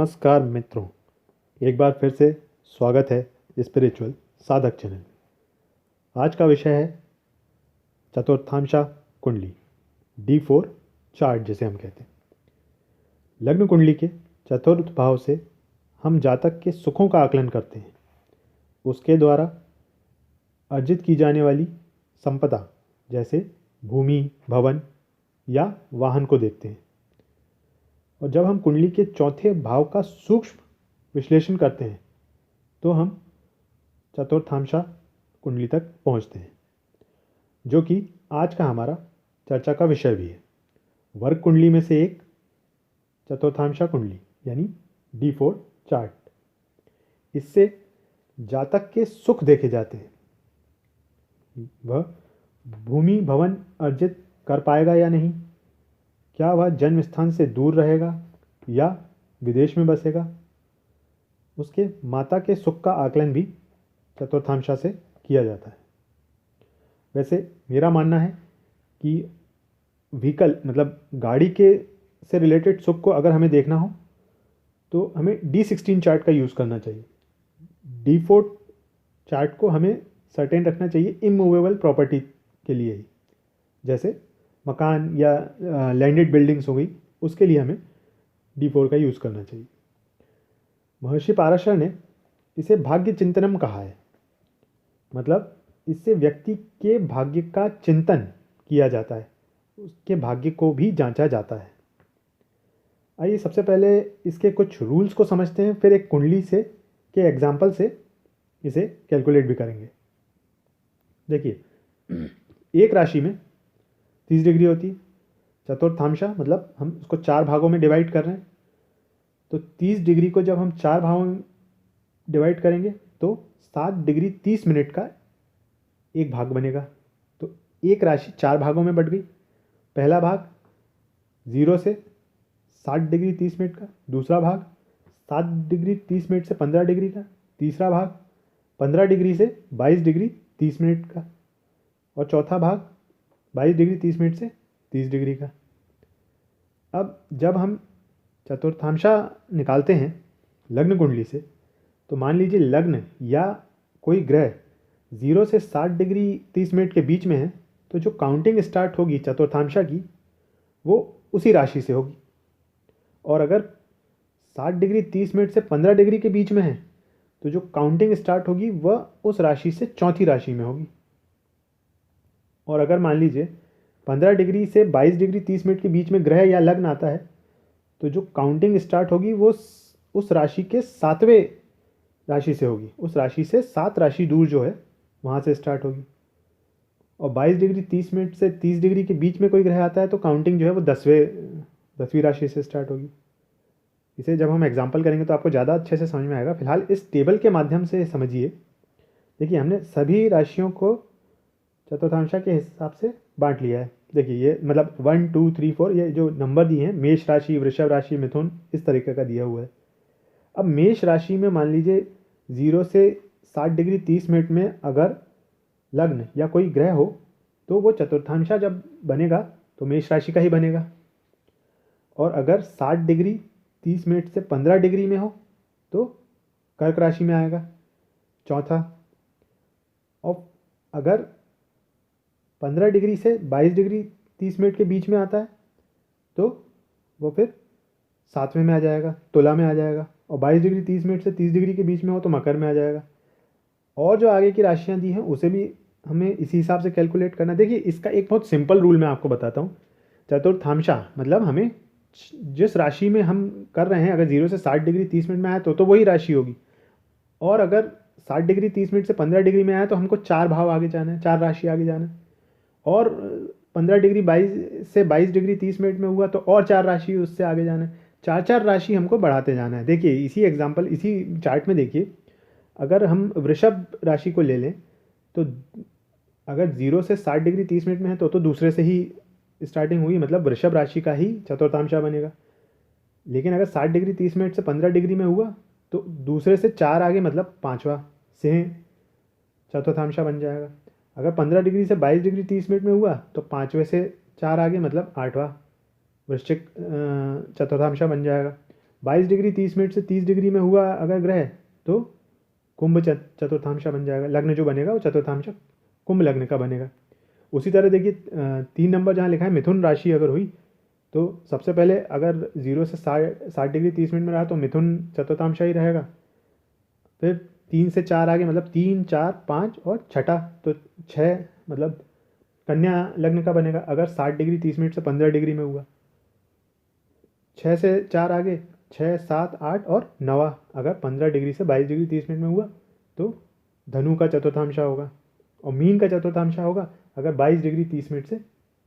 नमस्कार मित्रों, एक बार फिर से स्वागत है स्पिरिचुअल साधक चैनल। आज का विषय है चतुर्थांशा कुंडली, D4 चार्ट जिसे हम कहते हैं। लग्न कुंडली के चतुर्थ भाव से हम जातक के सुखों का आकलन करते हैं, उसके द्वारा अर्जित की जाने वाली संपदा जैसे भूमि, भवन या वाहन को देखते हैं। और जब हम कुंडली के चौथे भाव का सूक्ष्म विश्लेषण करते हैं तो हम चतुर्थांशा कुंडली तक पहुंचते हैं, जो कि आज का हमारा चर्चा का विषय भी है। वर्ग कुंडली में से एक चतुर्थांशा कुंडली यानी D4 चार्ट। इससे जातक के सुख देखे जाते हैं। वह भूमि भवन अर्जित कर पाएगा या नहीं, क्या वह जन्म स्थान से दूर रहेगा या विदेश में बसेगा, उसके माता के सुख का आकलन भी चतुर्थांशा से किया जाता है। वैसे मेरा मानना है कि व्हीकल मतलब गाड़ी के से रिलेटेड सुख को अगर हमें देखना हो तो हमें D16 चार्ट का यूज़ करना चाहिए। D4 चार्ट को हमें सर्टेन रखना चाहिए इमूवेबल प्रॉपर्टी के लिए ही, जैसे मकान या लैंडेड बिल्डिंग्स हो गई, उसके लिए हमें D4 का यूज़ करना चाहिए। महर्षि पाराशर ने इसे भाग्य चिंतनम कहा है, मतलब इससे व्यक्ति के भाग्य का चिंतन किया जाता है, उसके भाग्य को भी जांचा जाता है। आइए सबसे पहले इसके कुछ रूल्स को समझते हैं, फिर एक कुंडली से के एग्जाम्पल से इसे कैलकुलेट भी करेंगे। देखिए, एक राशि में 30 डिग्री होती है। चतुर्थांशा मतलब हम उसको 4 भागों में डिवाइड कर रहे हैं, तो 30 डिग्री को जब हम 4 भागों में डिवाइड करेंगे तो 7 डिग्री 30 मिनट का एक भाग बनेगा। तो एक राशि 4 भागों में बट गई। पहला भाग 0 से 60 डिग्री 30 मिनट का, दूसरा भाग 7 डिग्री 30 मिनट से 15 डिग्री का, तीसरा भाग 15 डिग्री से 22 डिग्री 30 मिनट का, और चौथा भाग 22 डिग्री 30 मिनट से 30 डिग्री का। अब जब हम चतुर्थांशा निकालते हैं लग्न कुंडली से, तो मान लीजिए लग्न या कोई ग्रह 0 से 60 डिग्री 30 मिनट के बीच में है, तो जो काउंटिंग स्टार्ट होगी चतुर्थांशा की वो उसी राशि से होगी। और अगर 60 डिग्री 30 मिनट से 15 डिग्री के बीच में है तो जो काउंटिंग स्टार्ट होगी वह उस राशि से चौथी राशि में होगी। और अगर मान लीजिए 15 डिग्री से 22 डिग्री 30 मिनट के बीच में ग्रह या लग्न आता है, तो जो काउंटिंग स्टार्ट होगी वो उस राशि के 7वें राशि से होगी, उस राशि से 7 राशि दूर जो है वहाँ से स्टार्ट होगी। और 22 डिग्री 30 मिनट से 30 डिग्री के बीच में कोई ग्रह आता है तो काउंटिंग जो है वो 10वीं राशि से स्टार्ट होगी। इसे जब हम एग्जाम्पल करेंगे तो आपको ज़्यादा अच्छे से समझ में आएगा। फिलहाल इस टेबल के माध्यम से समझिए। देखिए, हमने सभी राशियों को चतुर्थांशा के हिसाब से बांट लिया है। देखिए, ये मतलब 1 2 3 4 ये जो नंबर दिए हैं, मेष राशि, वृषभ राशि, मिथुन, इस तरीके का दिया हुआ है। अब मेष राशि में मान लीजिए 0 से 60 डिग्री 30 मिनट में अगर लग्न या कोई ग्रह हो तो वो चतुर्थांशा जब बनेगा तो मेष राशि का ही बनेगा। और अगर 60 डिग्री 30 मिनट से 15 डिग्री में हो तो कर्क राशि में आएगा चौथा। और अगर 15 डिग्री से 22 डिग्री 30 मिनट के बीच में आता है तो वो फिर 7वें में आ जाएगा, तुला में आ जाएगा। और 22 डिग्री 30 मिनट से 30 डिग्री के बीच में हो तो मकर में आ जाएगा। और जो आगे की राशियां दी हैं उसे भी हमें इसी हिसाब से कैलकुलेट करना। देखिए, इसका एक बहुत सिंपल रूल मैं आपको बताता हूँ। चतुर्थांशा मतलब हमें जिस राशि में हम कर रहे हैं, अगर 0 से 60 डिग्री 30 मिनट में आया तो वही राशि होगी। और अगर 60 डिग्री 30 मिनट से 15 डिग्री में आया तो हमको 4 भाव आगे जाना है, 4 राशि आगे जाना है। और 15 डिग्री 22 से 22 डिग्री 30 मिनट में हुआ तो और 4 राशि उससे आगे जाना है। 4 राशि हमको बढ़ाते जाना है। देखिए, इसी एग्जाम्पल इसी चार्ट में देखिए, अगर हम वृषभ राशि को ले लें तो अगर 0 से 60 डिग्री 30 मिनट में है तो दूसरे से ही स्टार्टिंग हुई, मतलब वृषभ राशि का ही चतुर्थांशा बनेगा। लेकिन अगर 60 डिग्री 30 मिनट से 15 डिग्री में हुआ तो दूसरे से 4 आगे, मतलब 5वां से चतुर्थांशा बन जाएगा। अगर 15 डिग्री से 22 डिग्री 30 मिनट में हुआ तो 5वें से 4 आगे, मतलब 8वां वृश्चिक चतुर्थांशा बन जाएगा। 22 डिग्री 30 मिनट से 30 डिग्री में हुआ अगर ग्रह तो कुंभ चतुर्थांशा बन जाएगा। लग्न जो बनेगा वो चतुर्थांशा कुंभ लग्न का बनेगा। उसी तरह देखिए 3 नंबर जहाँ लिखा है मिथुन राशि अगर हुई तो सबसे पहले अगर 0 से 60 डिग्री 30 मिनट में रहा तो मिथुन चतुर्थांशा ही रहेगा। फिर 3 से 4 आगे मतलब 3 4 5 और छठा तो 6 मतलब कन्या लग्न का बनेगा अगर 60 डिग्री 30 मिनट से 15 डिग्री में हुआ। 6 से 4 आगे 6 7 8 और 9 अगर 15 डिग्री से 22 डिग्री 30 मिनट में हुआ तो धनु का चतुर्थांशा होगा। और मीन का चतुर्थांशा होगा अगर 22 डिग्री 30 मिनट से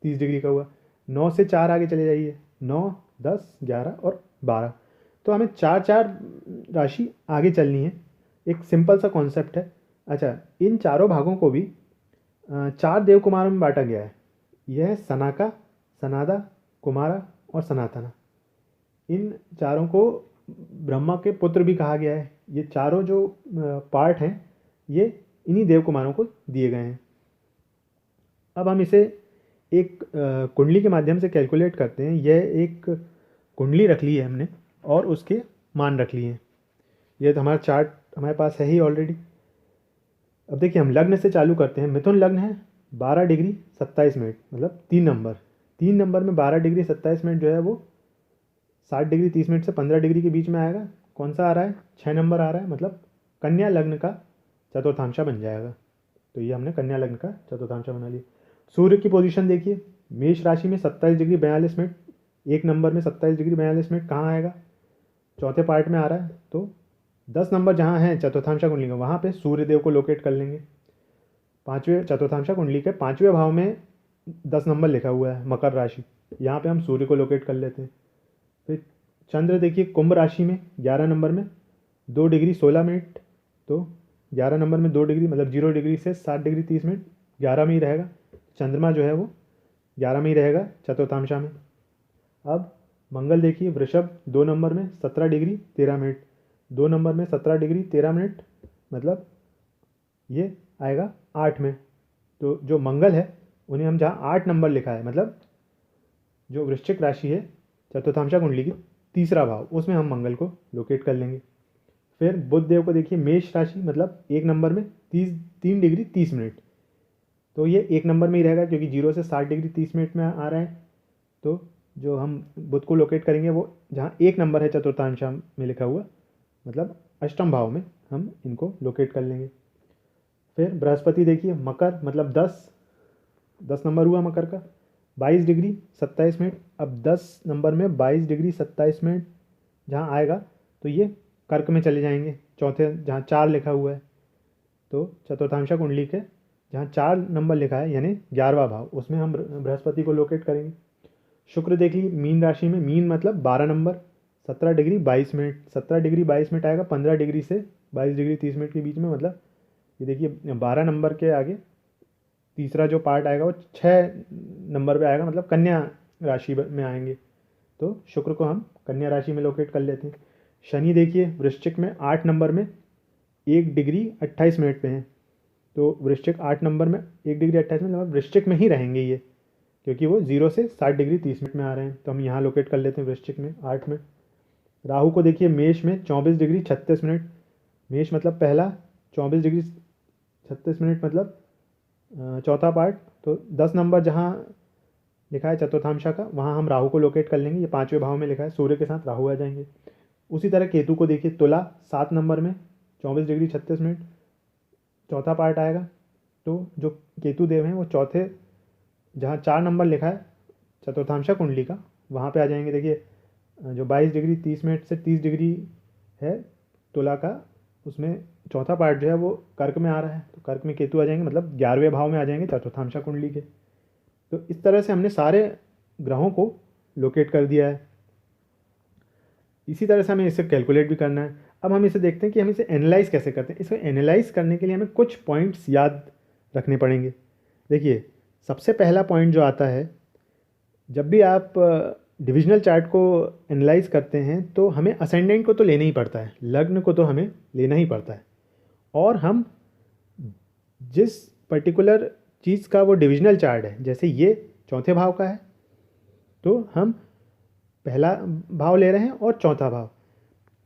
30 डिग्री का हुआ। 9 से 4 आगे चले जाइए 9 10 11 और 12। तो हमें 4 4 राशि आगे चलनी है। एक सिंपल सा कॉन्सेप्ट है। अच्छा, इन चारों भागों को भी 4 देव कुमारों में बांटा गया है। यह है सनाका, सनादा, कुमारा और सनातना। इन चारों को ब्रह्मा के पुत्र भी कहा गया है। ये चारों जो पार्ट हैं ये इन्हीं देव कुमारों को दिए गए हैं। अब हम इसे एक कुंडली के माध्यम से कैलकुलेट करते हैं। यह एक कुंडली रख ली है हमने और उसके मान रख लिए हैं। यह तो हमारा चार्ट हमारे पास है ही ऑलरेडी। अब देखिए हम लग्न से चालू करते हैं। मिथुन लग्न है 12 डिग्री 27 मिनट मतलब 3 नंबर में 12 डिग्री 27 मिनट जो है वो 60 डिग्री 30 मिनट से 15 डिग्री के बीच में आएगा। कौन सा आ रहा है? 6 नंबर आ रहा है मतलब कन्या लग्न का चतुर्थांशा बन जाएगा। तो ये हमने कन्या लग्न का चतुर्थांशा बना लिया। सूर्य की पोजीशन देखिए, मेष राशि में 27 डिग्री 42 मिनट, 1 नंबर में 27 डिग्री 42 मिनट कहाँ आएगा? चौथे पार्ट में आ रहा है। तो 10 नंबर जहाँ है चतुर्थांशा कुंडली का वहाँ पे सूर्य देव को लोकेट कर लेंगे। पाँचवें चतुर्थांशा कुंडली के 5वें भाव में 10 नंबर लिखा हुआ है मकर राशि, यहाँ पे हम सूर्य को लोकेट कर लेते हैं। फिर चंद्र देखिए कुंभ राशि में 11 नंबर में 2 डिग्री 16 मिनट, तो 11 नंबर में 2 डिग्री मतलब 0 डिग्री से 60 डिग्री 30 मिनट 11 में ही रहेगा। चंद्रमा जो है वो 11 में ही रहेगा चतुर्थांशा में। अब मंगल देखिए वृषभ 2 नंबर में 17 डिग्री 13 मिनट, 2 नंबर में 17 डिग्री 13 मिनट मतलब ये आएगा 8 में। तो जो मंगल है उन्हें हम जहाँ 8 नंबर लिखा है मतलब जो वृश्चिक राशि है चतुर्थांशा कुंडली की तीसरा भाव, उसमें हम मंगल को लोकेट कर लेंगे। फिर बुध देव को देखिए मेष राशि मतलब 1 नंबर में 3 डिग्री 30 मिनट, तो ये 1 नंबर में ही रहेगा क्योंकि 0 से 60 डिग्री 30 मिनट में आ रहा है। तो जो हम बुध को लोकेट करेंगे वो जहाँ 1 नंबर है चतुर्थांशा में लिखा हुआ मतलब अष्टम भाव में हम इनको लोकेट कर लेंगे। फिर बृहस्पति देखिए मकर मतलब 10 नंबर हुआ मकर का 22 डिग्री 27 मिनट। अब 10 नंबर में 22 डिग्री 27 मिनट जहाँ आएगा तो ये कर्क में चले जाएंगे, चौथे जहाँ 4 लिखा हुआ है। तो चतुर्थांशा कुंडली के जहाँ 4 नंबर लिखा है यानी 11वां भाव, उसमें हम बृहस्पति को लोकेट करेंगे। शुक्र देख लीजिए मीन राशि में, मीन मतलब 12 number 17 degree 22 minute, 17 degree 22 minute आएगा 15 डिग्री से 22 डिग्री 30 मिनट के बीच में। मतलब ये देखिए 12 नंबर के आगे तीसरा जो पार्ट आएगा वो 6 नंबर पे आएगा मतलब कन्या राशि में आएंगे। तो शुक्र को हम कन्या राशि में लोकेट कर लेते हैं। शनि देखिए वृश्चिक में 8 नंबर में 1 डिग्री 28 मिनट पे हैं, तो वृश्चिक 8 नंबर में 1 डिग्री 28 मिनट मतलब वृश्चिक में ही रहेंगे ये, क्योंकि वो 0 से 60 डिग्री 30 मिनट में आ रहे हैं। तो हम यहाँ लोकेट कर लेते हैं वृश्चिक में 8 में। राहु को देखिए मेष में 24 डिग्री 36 मिनट, मेष मतलब पहला, 24 डिग्री 36 मिनट मतलब चौथा पार्ट। तो 10 नंबर जहाँ लिखा है चतुर्थांशा का वहाँ हम राहु को लोकेट कर लेंगे। ये 5वें भाव में लिखा है, सूर्य के साथ राहु आ जाएंगे। उसी तरह केतु को देखिए तुला 7 नंबर में 24 डिग्री 36 मिनट चौथा पार्ट आएगा। तो जो केतु देव हैं वो चौथे जहाँ 4 नंबर लिखा है चतुर्थांशा कुंडली का वहाँ पे आ जाएंगे। देखिए जो 22 डिग्री 30 मिनट से 30 डिग्री है तुला का, उसमें चौथा पार्ट जो है वो कर्क में आ रहा है, तो कर्क में केतु आ जाएंगे मतलब 11वें भाव में आ जाएंगे चतुर्थांशा कुंडली के। तो इस तरह से हमने सारे ग्रहों को लोकेट कर दिया है। इसी तरह से हमें इसे कैलकुलेट भी करना है। अब हम इसे देखते हैं कि हम इसे एनालाइज कैसे करते हैं। इसको एनालाइज करने के लिए हमें कुछ पॉइंट्स याद रखने पड़ेंगे। देखिए सबसे पहला पॉइंट जो आता है, जब भी आप डिविजनल चार्ट को एनालाइज करते हैं तो हमें असेंडेंट को तो लेना ही पड़ता है, लग्न को तो हमें लेना ही पड़ता है। और हम जिस पर्टिकुलर चीज़ का वो डिविजनल चार्ट है, जैसे ये चौथे भाव का है तो हम पहला भाव ले रहे हैं और चौथा भाव,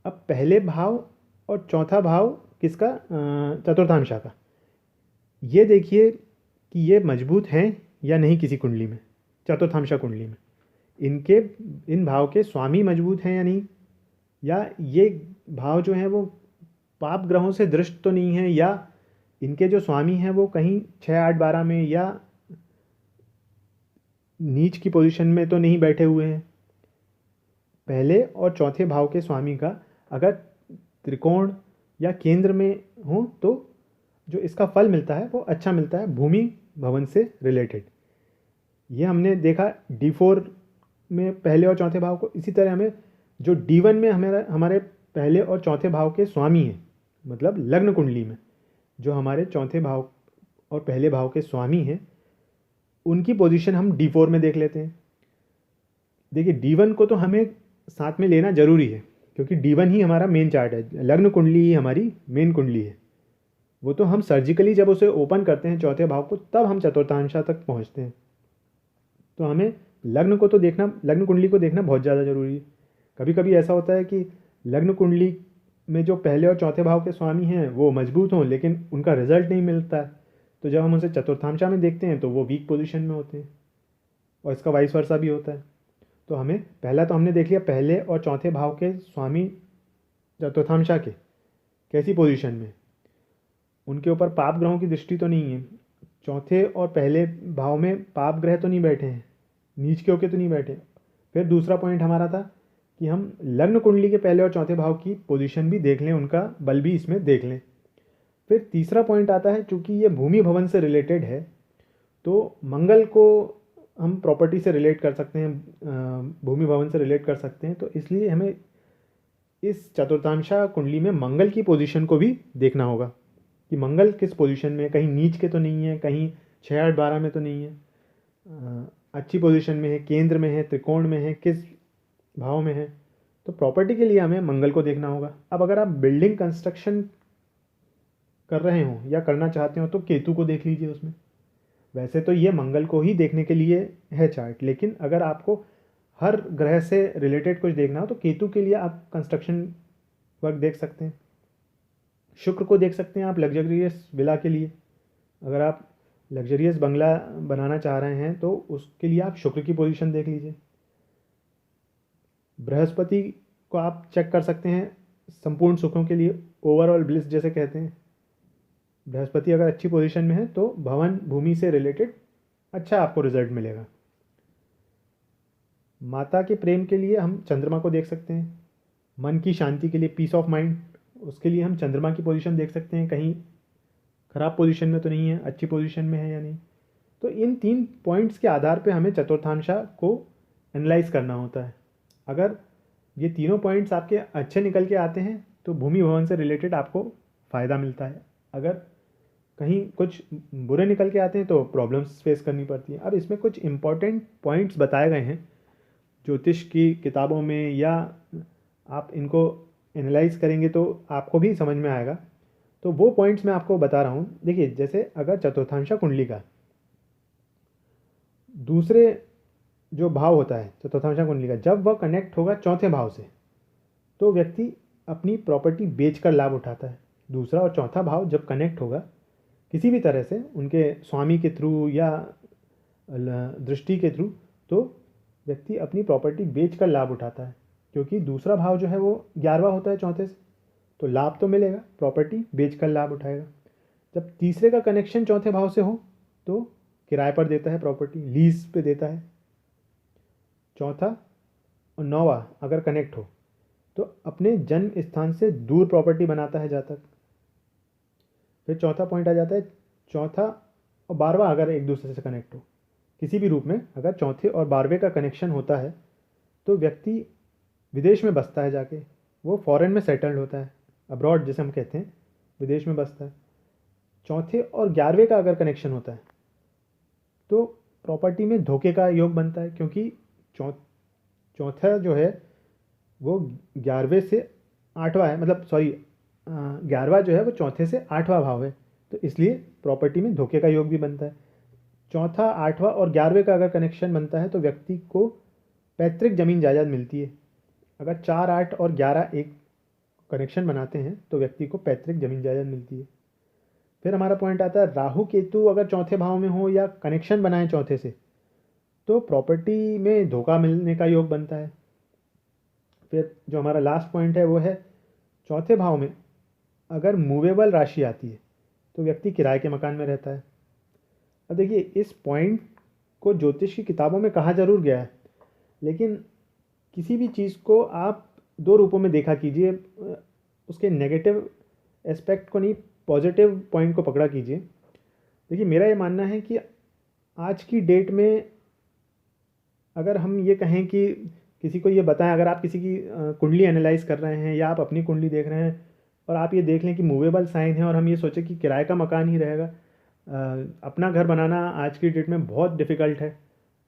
अब पहले भाव और चौथा भाव किसका, चतुर्थांशा का, ये देखिए कि ये मजबूत हैं या नहीं किसी कुंडली में, चतुर्थांशा कुंडली में इनके इन भाव के स्वामी मजबूत हैं या नहीं, या ये भाव जो हैं वो पाप ग्रहों से दृष्ट तो नहीं है, या इनके जो स्वामी हैं वो कहीं 6, 8, 12 में या नीच की पोजीशन में तो नहीं बैठे हुए हैं। पहले और चौथे भाव के स्वामी का अगर त्रिकोण या केंद्र में हो तो जो इसका फल मिलता है वो अच्छा मिलता है, भूमि भवन से रिलेटेड। ये हमने देखा D4 में पहले और चौथे भाव को। इसी तरह हमें जो D1 में हमारे पहले और चौथे भाव के स्वामी हैं, मतलब लग्न कुंडली में जो हमारे चौथे भाव और पहले भाव के स्वामी हैं, उनकी पोजीशन हम D4 में देख लेते हैं। देखिए D1 को तो हमें साथ में लेना ज़रूरी है, क्योंकि D1 ही हमारा मेन चार्ट है, लग्न कुंडली ही हमारी मेन कुंडली है। वो तो हम सर्जिकली जब उसे ओपन करते हैं चौथे भाव को, तब हम चतुर्थांशा तक पहुंचते हैं। तो हमें लग्न को तो देखना, लग्न कुंडली को देखना बहुत ज़्यादा ज़रूरी है। कभी कभी ऐसा होता है कि लग्न कुंडली में जो पहले और चौथे भाव के स्वामी हैं वो मजबूत हों, लेकिन उनका रिजल्ट नहीं मिलता है। तो जब हम उसे चतुर्थांशा में देखते हैं तो वो वीक पोजीशन में होते हैं, और इसका वाइस वर्सा भी होता है। तो हमें पहला तो हमने देख लिया पहले और चौथे भाव के स्वामी चतुर्थांशा के कैसी पोजीशन में, उनके ऊपर पाप ग्रहों की दृष्टि तो नहीं है, चौथे और पहले भाव में पाप ग्रह तो नहीं बैठे हैं, नीच के होके तो नहीं बैठे। फिर दूसरा पॉइंट हमारा था कि हम लग्न कुंडली के पहले और चौथे भाव की पोजीशन भी देख लें, उनका बल भी इसमें देख लें। फिर तीसरा पॉइंट आता है, चूँकि ये भूमि भवन से रिलेटेड है तो मंगल को हम प्रॉपर्टी से रिलेट कर सकते हैं, भूमि भवन से रिलेट कर सकते हैं। तो इसलिए हमें इस चतुर्थांशा कुंडली में मंगल की पोजीशन को भी देखना होगा कि मंगल किस पोजीशन में, कहीं नीच के तो नहीं है, कहीं 6, 8, 12 में तो नहीं है, अच्छी पोजीशन में है, केंद्र में है, त्रिकोण में है, किस भाव में है। तो प्रॉपर्टी के लिए हमें मंगल को देखना होगा। अब अगर आप बिल्डिंग कंस्ट्रक्शन कर रहे हो या करना चाहते हो तो केतु को देख लीजिए उसमें। वैसे तो ये मंगल को ही देखने के लिए है चार्ट, लेकिन अगर आपको हर ग्रह से रिलेटेड कुछ देखना हो तो केतु के लिए आप कंस्ट्रक्शन वर्क देख सकते हैं। शुक्र को देख सकते हैं आप लग्जरियस विला के लिए, अगर आप लग्जरियस बंगला बनाना चाह रहे हैं तो उसके लिए आप शुक्र की पोजीशन देख लीजिए। बृहस्पति को आप चेक कर सकते हैं संपूर्ण सुखों के लिए, ओवरऑल ब्लिस जैसे कहते हैं। बृहस्पति अगर अच्छी पोजीशन में है तो भवन भूमि से रिलेटेड अच्छा आपको रिजल्ट मिलेगा। माता के प्रेम के लिए हम चंद्रमा को देख सकते हैं। मन की शांति के लिए, पीस ऑफ माइंड, उसके लिए हम चंद्रमा की पोजीशन देख सकते हैं, कहीं ख़राब पोजीशन में तो नहीं है, अच्छी पोजीशन में है या नहीं। तो इन 3 पॉइंट्स के आधार पे हमें चतुर्थांशा को एनालाइज करना होता है। अगर ये तीनों पॉइंट्स आपके अच्छे निकल के आते हैं तो भूमि भवन से रिलेटेड आपको फ़ायदा मिलता है। अगर कहीं कुछ बुरे निकल के आते हैं तो प्रॉब्लम्स फेस करनी पड़ती है। अब इसमें कुछ इम्पॉर्टेंट पॉइंट्स बताए गए हैं ज्योतिष की किताबों में, या आप इनको एनालाइज करेंगे तो आपको भी समझ में आएगा। तो वो पॉइंट्स मैं आपको बता रहा हूँ। देखिए, जैसे अगर चतुर्थांशा कुंडली का दूसरे जो भाव होता है चतुर्थांशा कुंडली का, जब वह कनेक्ट होगा चौथे भाव से तो व्यक्ति अपनी प्रॉपर्टी बेचकर लाभ उठाता है। दूसरा और चौथा भाव जब कनेक्ट होगा किसी भी तरह से, उनके स्वामी के थ्रू या दृष्टि के थ्रू, तो व्यक्ति अपनी प्रॉपर्टी बेचकर लाभ उठाता है, क्योंकि दूसरा भाव जो है वो 11वां होता है चौथे से, तो लाभ तो मिलेगा, प्रॉपर्टी बेचकर लाभ उठाएगा। जब तीसरे का कनेक्शन चौथे भाव से हो तो किराए पर देता है प्रॉपर्टी, लीज पे देता है। चौथा और 9वां अगर कनेक्ट हो तो अपने जन्म स्थान से दूर प्रॉपर्टी बनाता है जातक। फिर चौथा पॉइंट आ जाता है, चौथा और 12वां अगर एक दूसरे से कनेक्ट हो, किसी भी रूप में अगर चौथे और 12वें का कनेक्शन होता है तो व्यक्ति विदेश में बसता है, जाके वो फॉरेन में सेटल्ड होता है, अब्रॉड जैसे हम कहते हैं, विदेश में बसता है। चौथे और 11वें का अगर कनेक्शन होता है तो प्रॉपर्टी में धोखे का योग बनता है, क्योंकि चौथा जो है वो 11वें से 8वां है, मतलब सॉरी 11वां जो है वो चौथे से 8वां भाव है, तो इसलिए प्रॉपर्टी में धोखे का योग भी बनता है। चौथा, 8वां और 11वें का अगर कनेक्शन बनता है तो व्यक्ति को पैतृक जमीन जायदाद मिलती है। अगर 4, 8 और 11 एक कनेक्शन बनाते हैं तो व्यक्ति को पैतृक जमीन जायदाद मिलती है। फिर हमारा पॉइंट आता है राहु केतु अगर चौथे भाव में हो या कनेक्शन बनाए चौथे से तो प्रॉपर्टी में धोखा मिलने का योग बनता है। फिर जो हमारा लास्ट पॉइंट है वो है चौथे भाव में अगर मूवेबल राशि आती है तो व्यक्ति किराए के मकान में रहता है। अब देखिए इस पॉइंट को ज्योतिष की किताबों में कहा जरूर गया है, लेकिन किसी भी चीज़ को आप दो रूपों में देखा कीजिए, उसके नेगेटिव एस्पेक्ट को नहीं, पॉजिटिव पॉइंट को पकड़ा कीजिए। देखिए मेरा ये मानना है कि आज की डेट में अगर हम ये कहें कि किसी को ये बताएं, अगर आप किसी की कुंडली एनालाइज कर रहे हैं या आप अपनी कुंडली देख रहे हैं और आप ये देख लें कि मूवेबल साइन है और हम ये सोचें कि किराए का मकान ही रहेगा, अपना घर बनाना आज की डेट में बहुत डिफ़िकल्ट है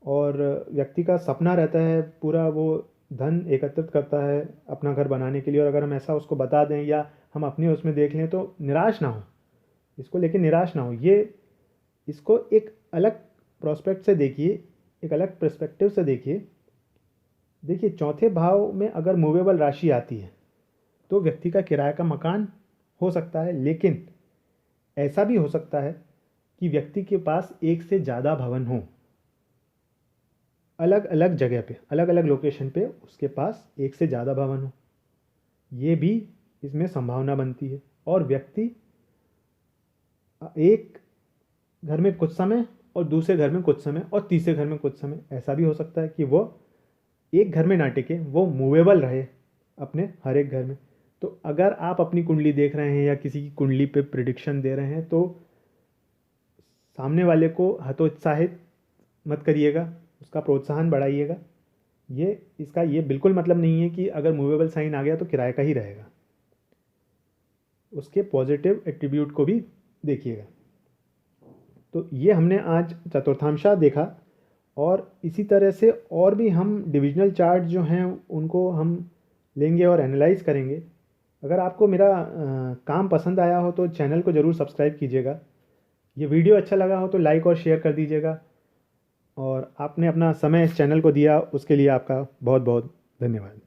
और व्यक्ति का सपना रहता है पूरा वो धन एकत्रित करता है अपना घर बनाने के लिए, और अगर हम ऐसा उसको बता दें या हम अपने उसमें देख लें तो निराश ना हो, इसको लेके निराश ना हो। ये इसको एक अलग प्रोस्पेक्ट से देखिए, एक अलग पर्सपेक्टिव से देखिए। देखिए चौथे भाव में अगर मूवेबल राशि आती है तो व्यक्ति का किराए का मकान हो सकता है, लेकिन ऐसा भी हो सकता है कि व्यक्ति के पास एक से ज़्यादा भवन हो, अलग अलग जगह पे, अलग अलग लोकेशन पे उसके पास एक से ज़्यादा भवन हो, ये भी इसमें संभावना बनती है। और व्यक्ति एक घर में कुछ समय और दूसरे घर में कुछ समय और तीसरे घर में कुछ समय, ऐसा भी हो सकता है कि वो एक घर में ना टिके, वो मूवेबल रहे अपने हर एक घर में। तो अगर आप अपनी कुंडली देख रहे हैं या किसी की कुंडली पे प्रिडिक्शन दे रहे हैं तो सामने वाले को हतोत्साहित मत करिएगा, उसका प्रोत्साहन बढ़ाइएगा। इसका ये बिल्कुल मतलब नहीं है कि अगर मूवेबल साइन आ गया तो किराए का ही रहेगा, उसके पॉजिटिव एट्रीब्यूट को भी देखिएगा। तो ये हमने आज चतुर्थांशा देखा, और इसी तरह से और भी हम डिविजनल चार्ट जो हैं उनको हम लेंगे और एनालाइज करेंगे। अगर आपको मेरा काम पसंद आया हो तो चैनल को ज़रूर सब्सक्राइब कीजिएगा। ये वीडियो अच्छा लगा हो तो लाइक और शेयर कर दीजिएगा, और आपने अपना समय इस चैनल को दिया उसके लिए आपका बहुत बहुत धन्यवाद।